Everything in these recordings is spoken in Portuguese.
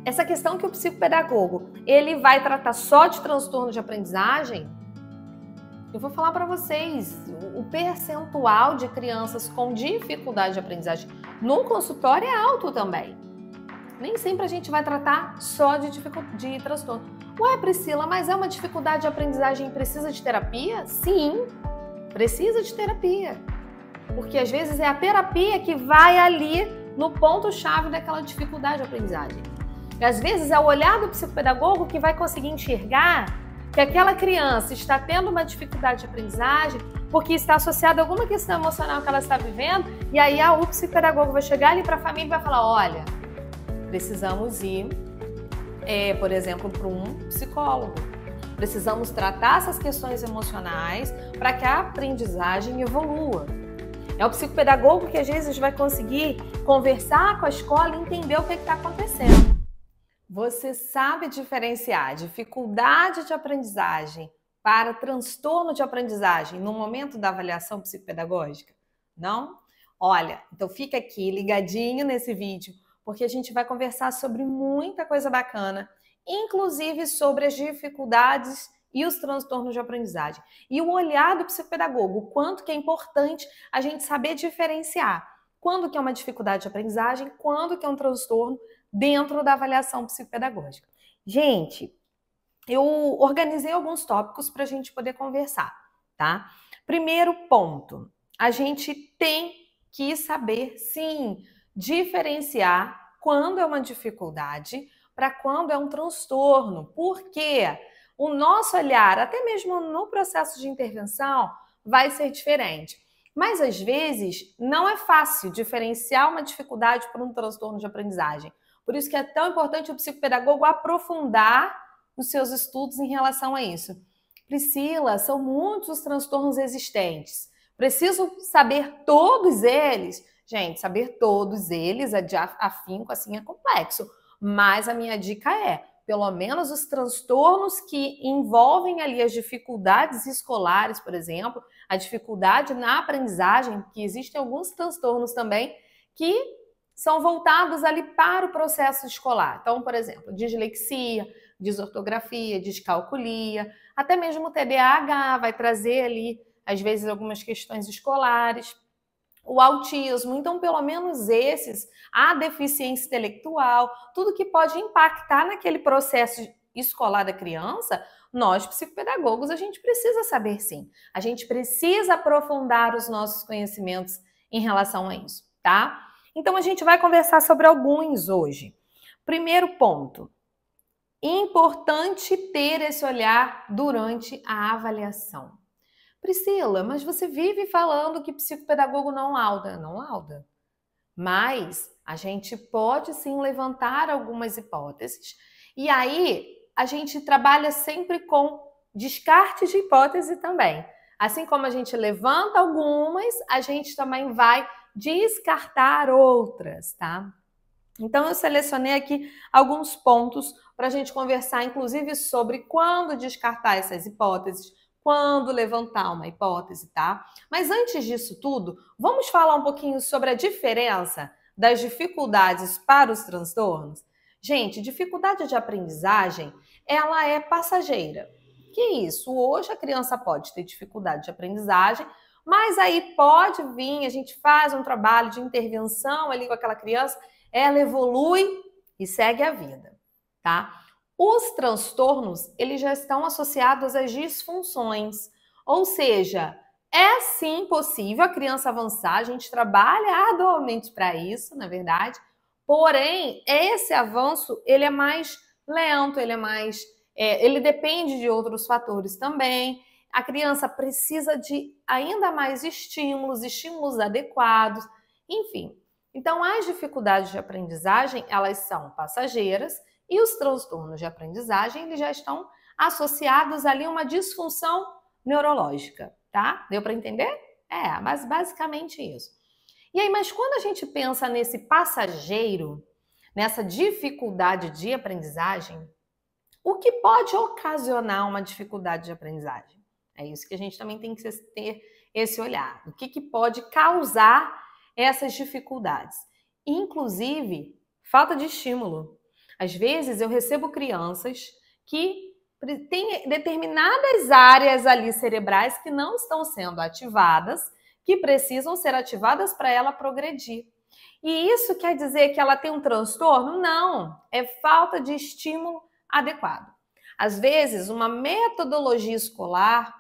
essa questão que o psicopedagogo, ele vai tratar só de transtorno de aprendizagem, eu vou falar para vocês, o percentual de crianças com dificuldade de aprendizagem no consultório é alto também. Nem sempre a gente vai tratar só de transtorno. Ué, Priscila, mas é uma dificuldade de aprendizagem e precisa de terapia? Sim, precisa de terapia. Porque às vezes é a terapia que vai ali no ponto-chave daquela dificuldade de aprendizagem. E às vezes é o olhar do psicopedagogo que vai conseguir enxergar que aquela criança está tendo uma dificuldade de aprendizagem porque está associada a alguma questão emocional que ela está vivendo, e aí o psicopedagogo vai chegar ali para a família e vai falar, olha, precisamos ir, por exemplo, para um psicólogo. Precisamos tratar essas questões emocionais para que a aprendizagem evolua. É o psicopedagogo que às vezes vai conseguir conversar com a escola e entender o que está acontecendo. Você sabe diferenciar dificuldade de aprendizagem para transtorno de aprendizagem no momento da avaliação psicopedagógica? Não? Olha, então fica aqui ligadinho nesse vídeo, porque a gente vai conversar sobre muita coisa bacana, inclusive sobre as dificuldades e os transtornos de aprendizagem. E o olhar do psicopedagogo, o quanto que é importante a gente saber diferenciar quando que é uma dificuldade de aprendizagem, quando que é um transtorno dentro da avaliação psicopedagógica. Gente, eu organizei alguns tópicos para a gente poder conversar, tá? Primeiro ponto, a gente tem que saber, sim, diferenciar quando é uma dificuldade para quando é um transtorno. Por quê? O nosso olhar, até mesmo no processo de intervenção, vai ser diferente. Mas, às vezes, não é fácil diferenciar uma dificuldade por um transtorno de aprendizagem. Por isso que é tão importante o psicopedagogo aprofundar os seus estudos em relação a isso. Priscila, são muitos os transtornos existentes. Preciso saber todos eles? Gente, saber todos eles, de afinco, assim, é complexo. Mas a minha dica é, pelo menos os transtornos que envolvem ali as dificuldades escolares, por exemplo, a dificuldade na aprendizagem, que existem alguns transtornos também que são voltados ali para o processo escolar. Então, por exemplo, dislexia, desortografia, descalculia, até mesmo o TDAH vai trazer ali, às vezes, algumas questões escolares. O autismo, então pelo menos esses, a deficiência intelectual, tudo que pode impactar naquele processo escolar da criança, nós psicopedagogos a gente precisa saber sim. A gente precisa aprofundar os nossos conhecimentos em relação a isso, tá? Então a gente vai conversar sobre alguns hoje. Primeiro ponto, importante ter esse olhar durante a avaliação. Priscila, mas você vive falando que psicopedagogo não lauda. Não lauda. Mas a gente pode sim levantar algumas hipóteses. E aí a gente trabalha sempre com descarte de hipótese também. Assim como a gente levanta algumas, a gente também vai descartar outras, tá? Então eu selecionei aqui alguns pontos para a gente conversar, inclusive, sobre quando descartar essas hipóteses, quando levantar uma hipótese, tá? Mas antes disso tudo, vamos falar um pouquinho sobre a diferença das dificuldades para os transtornos? Gente, dificuldade de aprendizagem, ela é passageira. Que isso? Hoje a criança pode ter dificuldade de aprendizagem, mas aí pode vir, a gente faz um trabalho de intervenção ali com aquela criança, ela evolui e segue a vida, tá? Os transtornos, eles já estão associados às disfunções, ou seja, é sim possível a criança avançar, a gente trabalha arduamente para isso, na verdade, porém, esse avanço, ele é mais lento, ele depende de outros fatores também. A criança precisa de ainda mais estímulos adequados, enfim. Então, as dificuldades de aprendizagem, elas são passageiras e os transtornos de aprendizagem, eles já estão associados ali a uma disfunção neurológica, tá? Deu para entender? Mas basicamente isso. E aí, mas quando a gente pensa nesse passageiro, nessa dificuldade de aprendizagem, o que pode ocasionar uma dificuldade de aprendizagem? É isso que a gente também tem que ter esse olhar. O que pode causar essas dificuldades? Inclusive, falta de estímulo. Às vezes eu recebo crianças que têm determinadas áreas ali cerebrais que não estão sendo ativadas, que precisam ser ativadas para ela progredir. E isso quer dizer que ela tem um transtorno? Não, é falta de estímulo adequado. Às vezes, uma metodologia escolar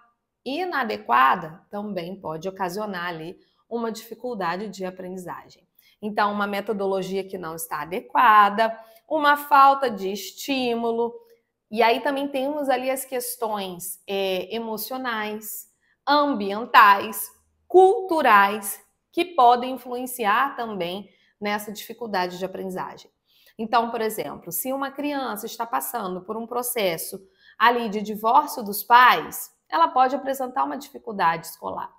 inadequada também pode ocasionar ali uma dificuldade de aprendizagem. Então, uma metodologia que não está adequada, uma falta de estímulo, e aí também temos ali as questões emocionais, ambientais, culturais, que podem influenciar também nessa dificuldade de aprendizagem. Então, por exemplo, se uma criança está passando por um processo ali de divórcio dos pais, ela pode apresentar uma dificuldade escolar.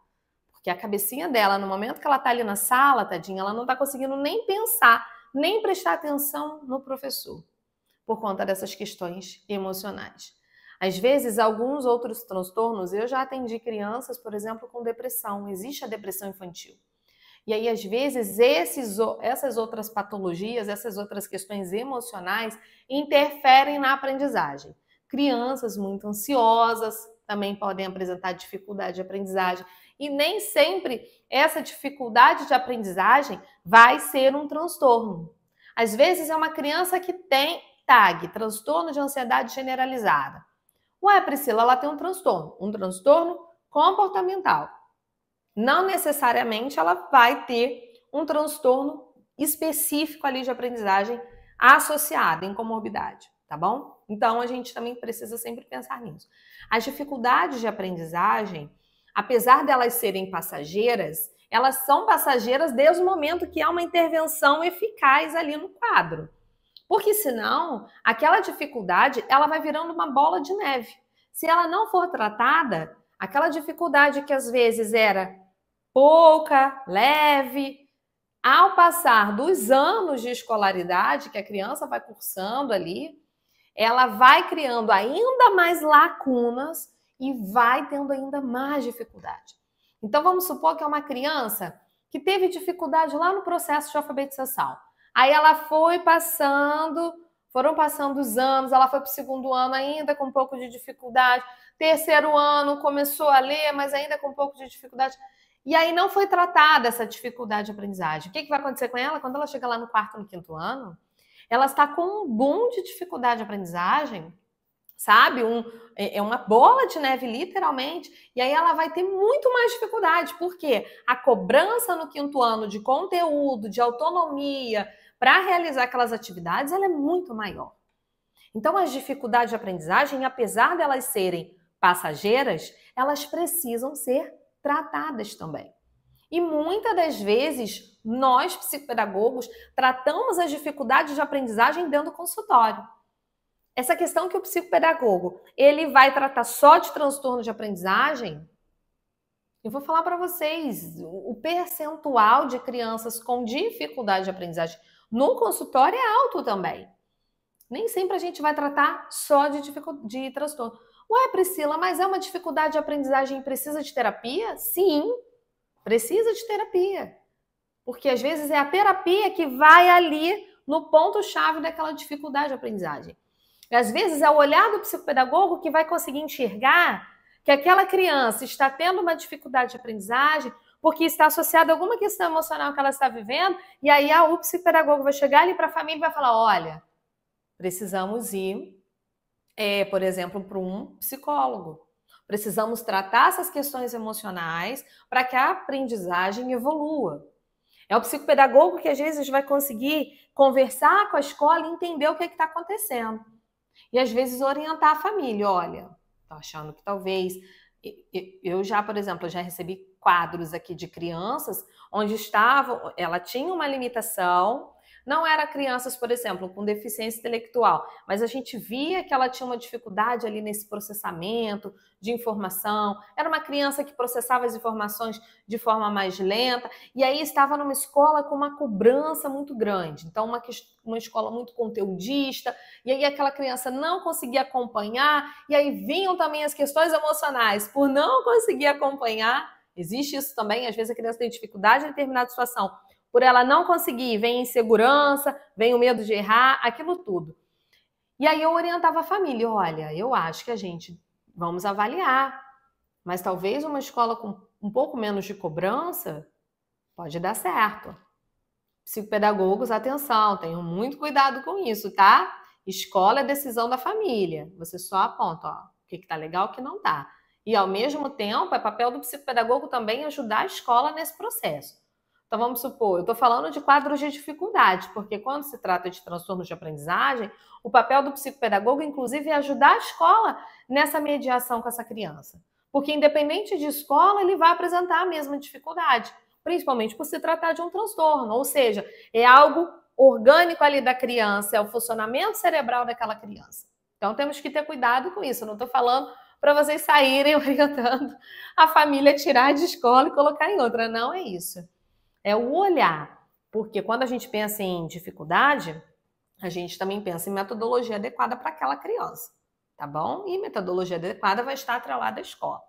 Porque a cabecinha dela, no momento que ela está ali na sala, tadinha, ela não está conseguindo nem pensar, nem prestar atenção no professor, por conta dessas questões emocionais. Às vezes, alguns outros transtornos, eu já atendi crianças, por exemplo, com depressão. Existe a depressão infantil. E aí, às vezes, essas outras patologias, essas outras questões emocionais interferem na aprendizagem. Crianças muito ansiosas também podem apresentar dificuldade de aprendizagem. E nem sempre essa dificuldade de aprendizagem vai ser um transtorno. Às vezes, é uma criança que tem TAG, transtorno de ansiedade generalizada. Ué, Priscila, ela tem um transtorno comportamental. Não necessariamente ela vai ter um transtorno específico ali de aprendizagem associado em comorbidade, tá bom? Então a gente também precisa sempre pensar nisso. As dificuldades de aprendizagem, apesar delas serem passageiras, elas são passageiras desde o momento que há uma intervenção eficaz ali no quadro. Porque senão, aquela dificuldade, ela vai virando uma bola de neve. Se ela não for tratada, aquela dificuldade que às vezes era pouca, leve, ao passar dos anos de escolaridade que a criança vai cursando ali, ela vai criando ainda mais lacunas e vai tendo ainda mais dificuldade. Então vamos supor que é uma criança que teve dificuldade lá no processo de alfabetização. Aí ela foram passando os anos, ela foi para o segundo ano ainda com um pouco de dificuldade, terceiro ano começou a ler, mas ainda com um pouco de dificuldade. E aí não foi tratada essa dificuldade de aprendizagem. O que vai acontecer com ela? Quando ela chega lá no quarto, no quinto ano, ela está com um boom de dificuldade de aprendizagem, sabe? É uma bola de neve, literalmente, e aí ela vai ter muito mais dificuldade, porque a cobrança no quinto ano de conteúdo, de autonomia, para realizar aquelas atividades, ela é muito maior. Então, as dificuldades de aprendizagem, apesar delas serem passageiras, elas precisam ser tratadas também. E muitas das vezes, nós, psicopedagogos, tratamos as dificuldades de aprendizagem dentro do consultório. Essa questão que o psicopedagogo, ele vai tratar só de transtorno de aprendizagem, eu vou falar para vocês, o percentual de crianças com dificuldade de aprendizagem no consultório é alto também. Nem sempre a gente vai tratar só de transtorno. Ué, Priscila, mas é uma dificuldade de aprendizagem e precisa de terapia? Sim, precisa de terapia. Porque às vezes é a terapia que vai ali no ponto-chave daquela dificuldade de aprendizagem. E às vezes é o olhar do psicopedagogo que vai conseguir enxergar que aquela criança está tendo uma dificuldade de aprendizagem porque está associada a alguma questão emocional que ela está vivendo, e aí o psicopedagogo vai chegar ali para a família e vai falar, olha, precisamos ir, por exemplo, para um psicólogo. Precisamos tratar essas questões emocionais para que a aprendizagem evolua. É o psicopedagogo que às vezes vai conseguir conversar com a escola e entender o que está acontecendo. E às vezes orientar a família, olha, tô achando que talvez... Eu já, por exemplo, eu já recebi quadros aqui de crianças onde ela tinha uma limitação, não era crianças, por exemplo, com deficiência intelectual, mas a gente via que ela tinha uma dificuldade ali nesse processamento de informação, era uma criança que processava as informações de forma mais lenta, e aí estava numa escola com uma cobrança muito grande, então uma escola muito conteudista, e aí aquela criança não conseguia acompanhar, e aí vinham também as questões emocionais, por não conseguir acompanhar, existe isso também, às vezes a criança tem dificuldade em determinada situação, por ela não conseguir, vem insegurança, vem o medo de errar, aquilo tudo. E aí eu orientava a família, olha, eu acho que vamos avaliar, mas talvez uma escola com um pouco menos de cobrança pode dar certo. Psicopedagogos, atenção, tenham muito cuidado com isso, tá? Escola é decisão da família. Você só aponta, ó, o que tá legal, o que não tá. E ao mesmo tempo, é papel do psicopedagogo também ajudar a escola nesse processo. Então vamos supor, eu estou falando de quadros de dificuldade, porque quando se trata de transtornos de aprendizagem, o papel do psicopedagogo, inclusive, é ajudar a escola nessa mediação com essa criança. Porque independente de escola, ele vai apresentar a mesma dificuldade, principalmente por se tratar de um transtorno, ou seja, é algo orgânico ali da criança, é o funcionamento cerebral daquela criança. Então temos que ter cuidado com isso. Eu não estou falando para vocês saírem orientando a família a tirar de escola e colocar em outra. Não é isso. É o olhar. Porque quando a gente pensa em dificuldade, a gente também pensa em metodologia adequada para aquela criança. Tá bom? E metodologia adequada vai estar atrelada à escola.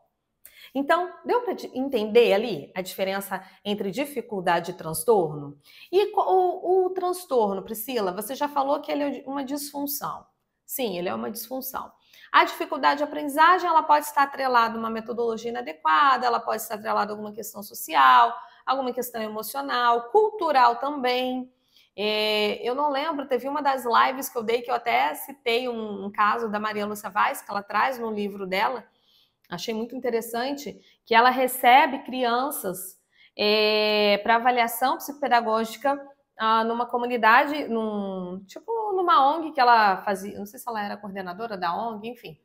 Então, deu para entender ali a diferença entre dificuldade e transtorno? E o transtorno, Priscila, você já falou que ele é uma disfunção. Sim, ele é uma disfunção. A dificuldade de aprendizagem, ela pode estar atrelada a uma metodologia inadequada, ela pode estar atrelada a alguma questão social, alguma questão emocional, cultural também. Eu não lembro, teve uma das lives que eu dei que eu até citei um caso da Maria Lúcia Vaz, que ela traz no livro dela. Achei muito interessante que ela recebe crianças para avaliação psicopedagógica numa comunidade, numa ONG que ela fazia, não sei se ela era coordenadora da ONG, enfim.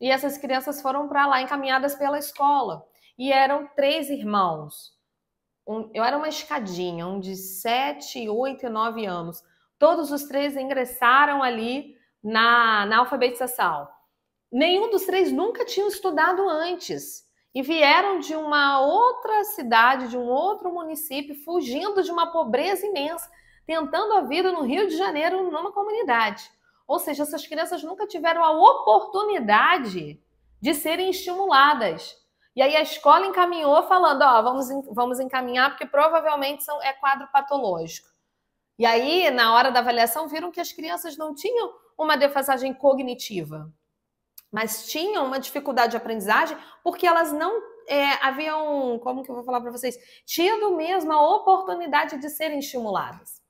E essas crianças foram para lá encaminhadas pela escola. E eram 3 irmãos. Eu era uma escadinha, um de 7, 8 e 9 anos. Todos os 3 ingressaram ali na alfabetização. Nenhum dos 3 nunca tinham estudado antes e vieram de uma outra cidade, de um outro município, fugindo de uma pobreza imensa, tentando a vida no Rio de Janeiro, numa comunidade. Ou seja, essas crianças nunca tiveram a oportunidade de serem estimuladas. E aí a escola encaminhou falando, ó, vamos encaminhar porque provavelmente é quadro patológico. E aí, na hora da avaliação, viram que as crianças não tinham uma defasagem cognitiva, mas tinham uma dificuldade de aprendizagem porque elas não haviam, como que eu vou falar para vocês, tido mesmo a oportunidade de serem estimuladas.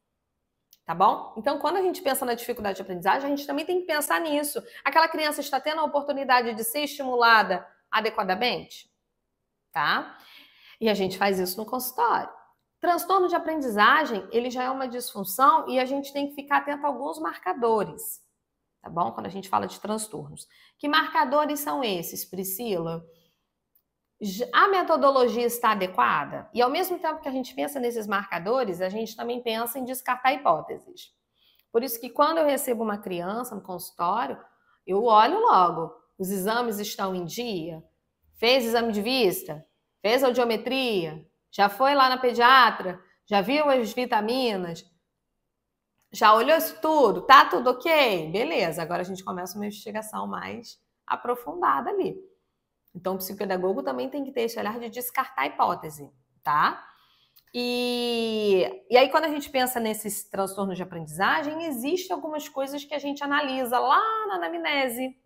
Tá bom? Então, quando a gente pensa na dificuldade de aprendizagem, a gente também tem que pensar nisso. Aquela criança está tendo a oportunidade de ser estimulada adequadamente? Tá? E a gente faz isso no consultório. Transtorno de aprendizagem, ele já é uma disfunção e a gente tem que ficar atento a alguns marcadores. Tá bom? Quando a gente fala de transtornos. Que marcadores são esses, Priscila? A metodologia está adequada? E ao mesmo tempo que a gente pensa nesses marcadores, a gente também pensa em descartar hipóteses. Por isso que quando eu recebo uma criança no consultório, eu olho logo. Os exames estão em dia? Fez exame de vista? Fez audiometria? Já foi lá na pediatra? Já viu as vitaminas? Já olhou isso tudo? Tá tudo ok? Beleza, agora a gente começa uma investigação mais aprofundada ali. Então, o psicopedagogo também tem que ter esse olhar de descartar a hipótese, tá? E aí, quando a gente pensa nesses transtornos de aprendizagem, existem algumas coisas que a gente analisa lá na anamnese.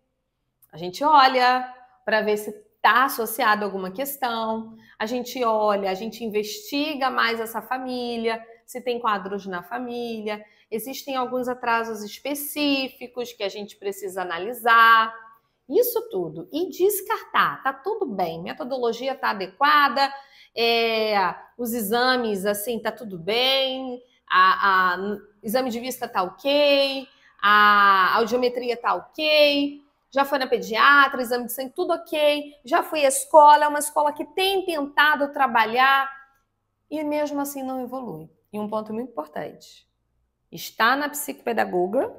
A gente olha para ver se está associado a alguma questão, a gente olha, a gente investiga mais essa família, se tem quadros na família, existem alguns atrasos específicos que a gente precisa analisar, isso tudo. E descartar, tá tudo bem, metodologia tá adequada, os exames, assim, tá tudo bem, exame de vista tá ok, a audiometria tá ok, já foi na pediatra, exame de sangue, tudo ok, já fui à escola, é uma escola que tem tentado trabalhar e mesmo assim não evolui. E um ponto muito importante, está na psicopedagoga,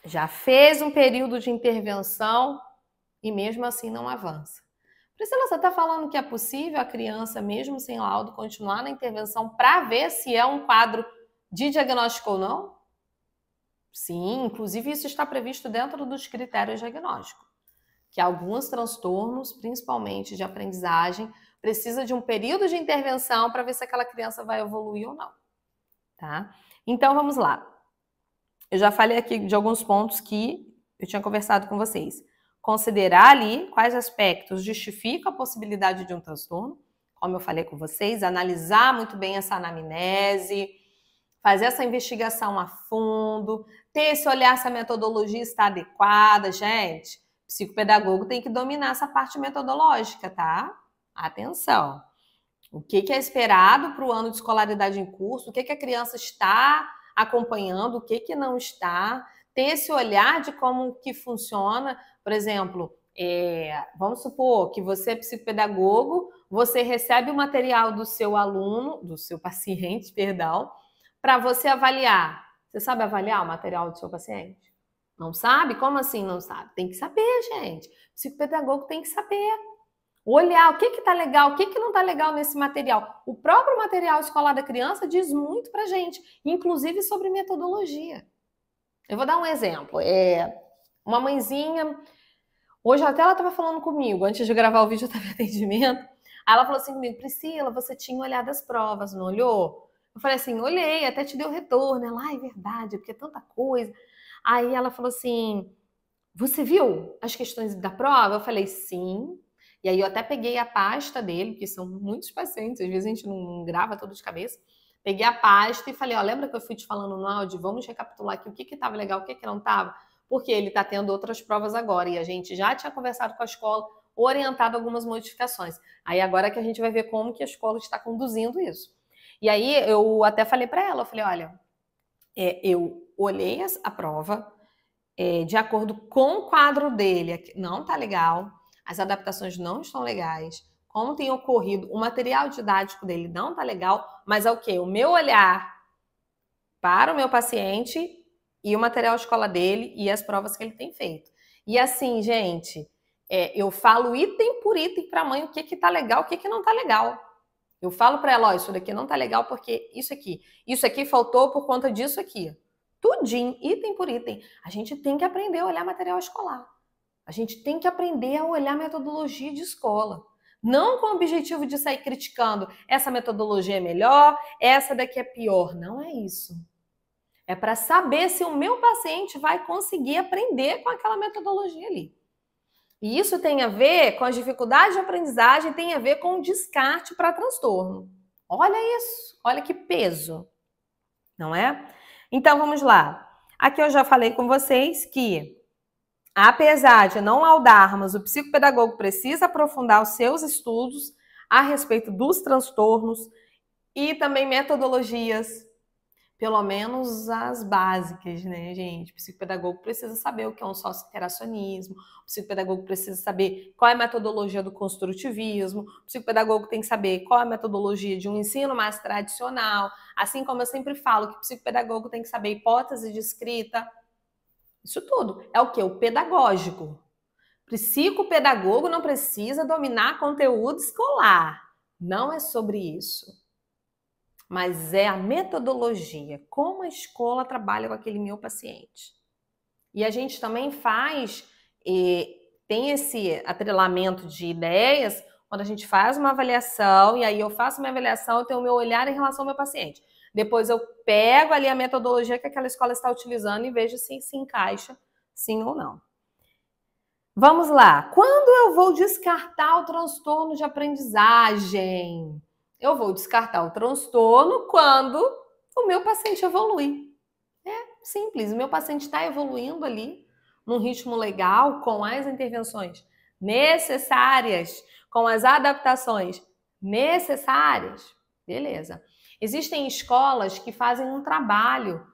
já fez um período de intervenção e mesmo assim não avança. Priscila, você está falando que é possível a criança, mesmo sem laudo, continuar na intervenção para ver se é um quadro de diagnóstico ou não? Sim, inclusive isso está previsto dentro dos critérios diagnósticos, que alguns transtornos, principalmente de aprendizagem, precisa de um período de intervenção para ver se aquela criança vai evoluir ou não, tá? Então, vamos lá. Eu já falei aqui de alguns pontos que eu tinha conversado com vocês. Considerar ali quais aspectos justificam a possibilidade de um transtorno, como eu falei com vocês, analisar muito bem essa anamnese, fazer essa investigação a fundo, ter esse olhar se a metodologia está adequada. Gente, psicopedagogo tem que dominar essa parte metodológica, tá? Atenção. O que é esperado para o ano de escolaridade em curso, o que a criança está acompanhando, o que não está, ter esse olhar de como que funciona. Por exemplo, vamos supor que você é psicopedagogo, você recebe o material do seu aluno, do seu paciente, perdão, para você avaliar. Você sabe avaliar o material do seu paciente? Não sabe? Como assim não sabe? Tem que saber, gente. Psicopedagogo tem que saber. Olhar o que está legal, o que não está legal nesse material. O próprio material escolar da criança diz muito pra gente, inclusive sobre metodologia. Eu vou dar um exemplo. Uma mãezinha, hoje até ela estava falando comigo, antes de gravar o vídeo eu estava em atendimento, aí ela falou assim comigo, Priscila, você tinha olhado as provas, não olhou? Eu falei assim, olhei, até te deu retorno. Ela, é verdade, porque é tanta coisa. Aí ela falou assim, você viu as questões da prova? Eu falei, sim. E aí eu até peguei a pasta dele, porque são muitos pacientes, às vezes a gente não grava tudo de cabeça. Peguei a pasta e falei, ó, lembra que eu fui te falando no áudio? Vamos recapitular aqui o que estava legal, o que não estava? Porque ele está tendo outras provas agora e a gente já tinha conversado com a escola, orientado algumas modificações. Aí agora que a gente vai ver como que a escola está conduzindo isso. E aí eu até falei para ela, eu falei, olha, eu olhei a prova, de acordo com o quadro dele, não tá legal, as adaptações não estão legais, como tem ocorrido, o material didático dele não tá legal, mas é o quê? O meu olhar para o meu paciente e o material escola dele e as provas que ele tem feito. E assim, gente, eu falo item por item para a mãe o que tá legal, o que não tá legal. Eu falo para ela, ó, isso daqui não tá legal porque isso aqui faltou por conta disso aqui. Tudinho, item por item. A gente tem que aprender a olhar material escolar. A gente tem que aprender a olhar metodologia de escola. Não com o objetivo de sair criticando essa metodologia é melhor, essa daqui é pior. Não é isso. É para saber se o meu paciente vai conseguir aprender com aquela metodologia ali. E isso tem a ver com as dificuldades de aprendizagem, tem a ver com o descarte para transtorno. Olha isso, olha que peso, não é? Então vamos lá. Aqui eu já falei com vocês que, apesar de não laudarmos, o psicopedagogo precisa aprofundar os seus estudos a respeito dos transtornos e também metodologias, pelo menos as básicas, né, gente? O psicopedagogo precisa saber o que é um socio-interacionismo, o psicopedagogo precisa saber qual é a metodologia do construtivismo, o psicopedagogo tem que saber qual é a metodologia de um ensino mais tradicional, assim como eu sempre falo que o psicopedagogo tem que saber hipótese de escrita. Isso tudo é o quê? O pedagógico. Psicopedagogo não precisa dominar conteúdo escolar. Não é sobre isso. Mas é a metodologia, como a escola trabalha com aquele meu paciente. E a gente também tem esse atrelamento de ideias, quando a gente faz uma avaliação, e aí eu faço minha avaliação, eu tenho o meu olhar em relação ao meu paciente. Depois eu pego ali a metodologia que aquela escola está utilizando e vejo se encaixa, sim ou não. Vamos lá. Quando eu vou descartar o transtorno de aprendizagem? Eu vou descartar o transtorno quando o meu paciente evolui. É simples, o meu paciente está evoluindo ali num ritmo legal, com as intervenções necessárias, com as adaptações necessárias. Beleza. Existem escolas que fazem um trabalho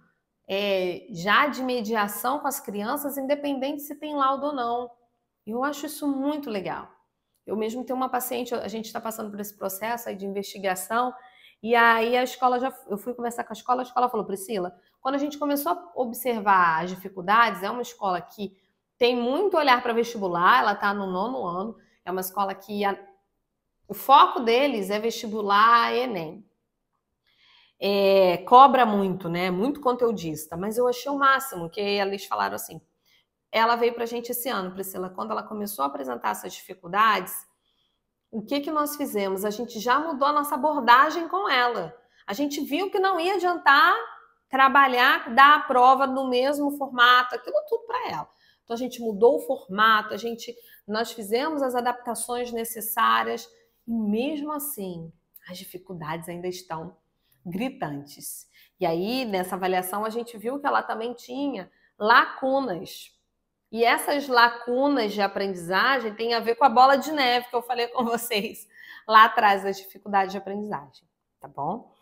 já de mediação com as crianças, independente se tem laudo ou não. Eu acho isso muito legal. Eu mesmo tenho uma paciente, a gente está passando por esse processo aí de investigação, e aí a escola eu fui conversar com a escola falou, Priscila, quando a gente começou a observar as dificuldades, é uma escola que tem muito olhar para vestibular, ela está no 9º ano, é uma escola que o foco deles é vestibular e Enem. Cobra muito, né? Muito conteudista, mas eu achei o máximo, que eles falaram assim, ela veio para a gente esse ano, Priscila, quando ela começou a apresentar essas dificuldades, o que nós fizemos? A gente já mudou a nossa abordagem com ela. A gente viu que não ia adiantar trabalhar, dar a prova no mesmo formato, aquilo tudo para ela. Então a gente mudou o formato, nós fizemos as adaptações necessárias e mesmo assim as dificuldades ainda estão gritantes. E aí nessa avaliação a gente viu que ela também tinha lacunas. E essas lacunas de aprendizagem têm a ver com a bola de neve que eu falei com vocês lá atrás das dificuldades de aprendizagem, tá bom?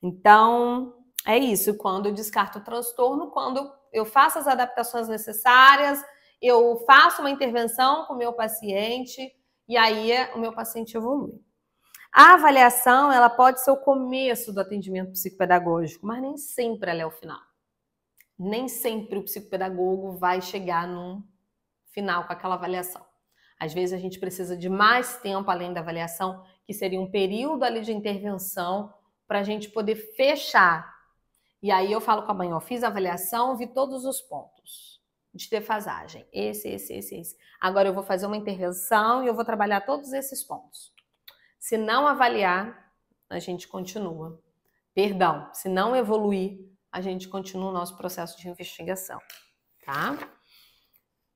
Então, é isso. Quando eu descarto o transtorno, quando eu faço as adaptações necessárias, eu faço uma intervenção com o meu paciente e aí o meu paciente evolui. A avaliação, ela pode ser o começo do atendimento psicopedagógico, mas nem sempre ela é o final. Nem sempre o psicopedagogo vai chegar num final com aquela avaliação. Às vezes a gente precisa de mais tempo além da avaliação, que seria um período ali de intervenção para a gente poder fechar. E aí eu falo com a mãe, ó, fiz a avaliação, vi todos os pontos de defasagem. Esse. Agora eu vou fazer uma intervenção e eu vou trabalhar todos esses pontos. Se não avaliar, a gente continua. Perdão, se não evoluir, a gente continua o nosso processo de investigação, tá?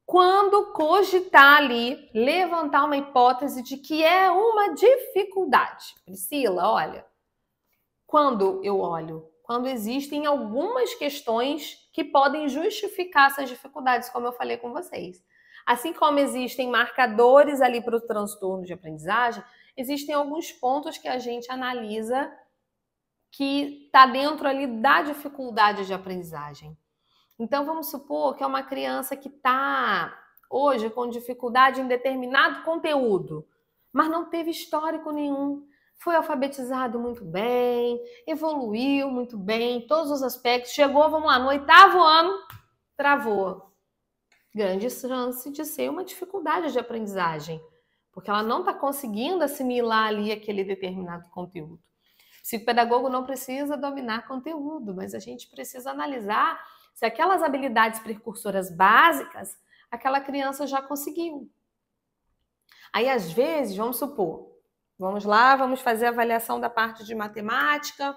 Quando cogitar ali, levantar uma hipótese de que é uma dificuldade. Priscila, olha, quando existem algumas questões que podem justificar essas dificuldades, como eu falei com vocês. Assim como existem marcadores ali para o transtorno de aprendizagem, existem alguns pontos que a gente analisa que está dentro ali da dificuldade de aprendizagem. Então, vamos supor que é uma criança que está hoje com dificuldade em determinado conteúdo, mas não teve histórico nenhum. Foi alfabetizado muito bem, evoluiu muito bem em todos os aspectos. Chegou, vamos lá, no 8º ano, travou. Grande chance de ser uma dificuldade de aprendizagem, porque ela não está conseguindo assimilar ali aquele determinado conteúdo. O psicopedagogo não precisa dominar conteúdo, mas a gente precisa analisar se aquelas habilidades precursoras básicas, aquela criança já conseguiu. Aí, às vezes, vamos supor, vamos lá, vamos fazer a avaliação da parte de matemática,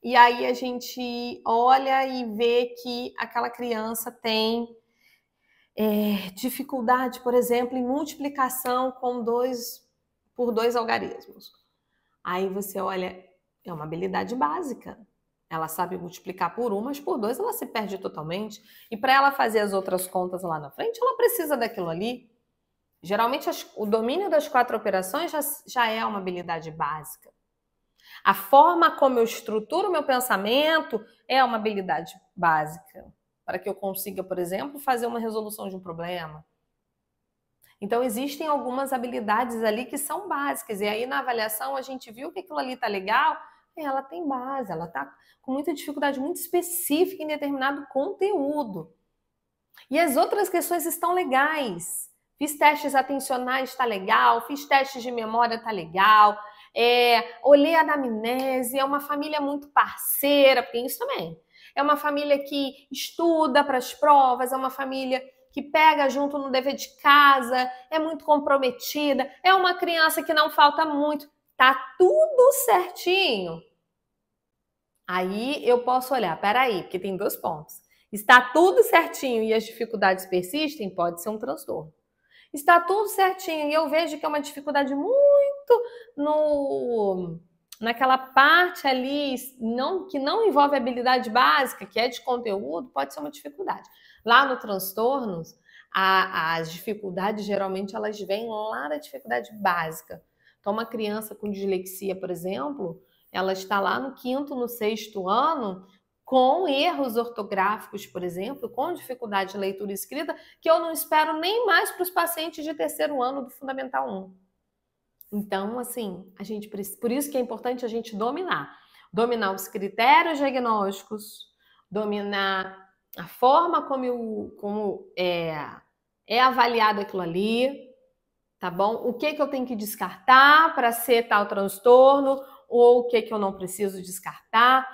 e aí a gente olha e vê que aquela criança tem dificuldade, por exemplo, em multiplicação por dois algarismos. Aí você olha, é uma habilidade básica. Ela sabe multiplicar por 1, mas por 2 ela se perde totalmente. E para ela fazer as outras contas lá na frente, ela precisa daquilo ali. Geralmente, o domínio das 4 operações já é uma habilidade básica. A forma como eu estruturo o meu pensamento é uma habilidade básica. Para que eu consiga, por exemplo, fazer uma resolução de um problema. Então, existem algumas habilidades ali que são básicas. E aí, na avaliação, a gente viu que aquilo ali está legal. Ela tem base, ela está com muita dificuldade muito específica em determinado conteúdo. E as outras questões estão legais. Fiz testes atencionais, está legal. Fiz testes de memória, está legal. Olhei a anamnese, é uma família muito parceira, porque isso também. É uma família que estuda para as provas, é uma família que pega junto no dever de casa, é muito comprometida, é uma criança que não falta muito. Tá tudo certinho. Aí eu posso olhar, peraí, porque tem 2 pontos. Está tudo certinho e as dificuldades persistem, pode ser um transtorno. Está tudo certinho e eu vejo que é uma dificuldade muito naquela parte ali que não envolve habilidade básica, que é de conteúdo, pode ser uma dificuldade. Lá no transtornos, as dificuldades geralmente elas vêm lá da dificuldade básica. Então, uma criança com dislexia, por exemplo, ela está lá no 5º, no 6º ano, com erros ortográficos, por exemplo, com dificuldade de leitura e escrita, que eu não espero nem mais para os pacientes de 3º ano do Fundamental 1. Então, assim, por isso que é importante a gente dominar os critérios diagnósticos, dominar a forma como é avaliado aquilo ali, tá bom? O que eu tenho que descartar para ser tal transtorno, ou o que eu não preciso descartar,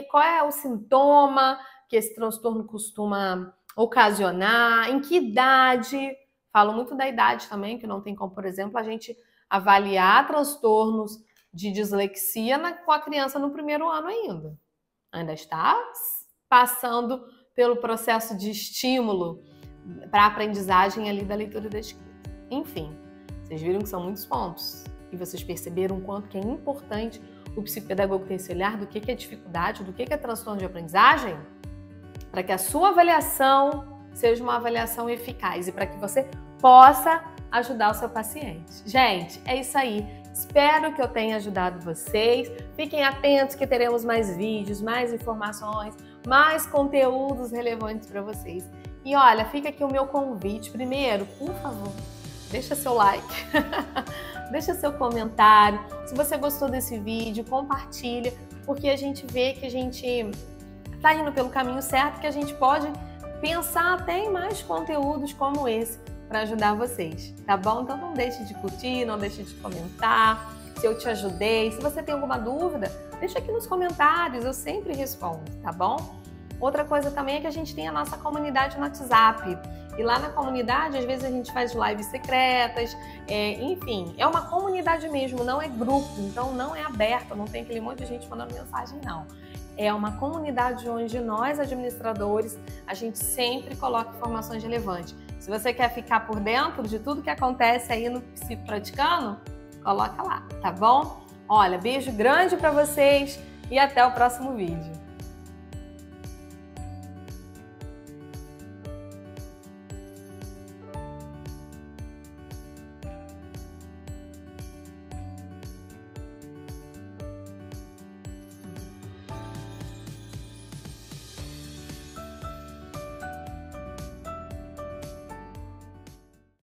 qual é o sintoma que esse transtorno costuma ocasionar, em que idade. Falo muito da idade também, que não tem como, por exemplo, a gente avaliar transtornos de dislexia com a criança no 1º ano ainda. ainda está passando pelo processo de estímulo para a aprendizagem ali da leitura e da escrita. Enfim, vocês viram que são muitos pontos e vocês perceberam o quanto que é importante o psicopedagogo ter esse olhar do que é dificuldade, do que é transtorno de aprendizagem, para que a sua avaliação seja uma avaliação eficaz e para que você possa ajudar o seu paciente. Gente, é isso aí. Espero que eu tenha ajudado vocês. Fiquem atentos que teremos mais vídeos, mais informações, mais conteúdos relevantes para vocês. E olha, fica aqui o meu convite. Primeiro, por favor, deixa seu like, deixa seu comentário. Se você gostou desse vídeo, compartilha, porque a gente vê que a gente está indo pelo caminho certo, que a gente pode pensar até em mais conteúdos como esse para ajudar vocês, tá bom? Então não deixe de curtir, não deixe de comentar, se eu te ajudei. Se você tem alguma dúvida, deixa aqui nos comentários, eu sempre respondo, tá bom? Outra coisa também é que a gente tem a nossa comunidade no WhatsApp. E lá na comunidade, às vezes a gente faz lives secretas, enfim, é uma comunidade mesmo, não é grupo, então não é aberto, não tem aquele monte de gente mandando mensagem, não. É uma comunidade onde nós, administradores, a gente sempre coloca informações relevantes. Se você quer ficar por dentro de tudo que acontece aí no Psico Praticando, coloca lá, tá bom? Olha, beijo grande para vocês e até o próximo vídeo.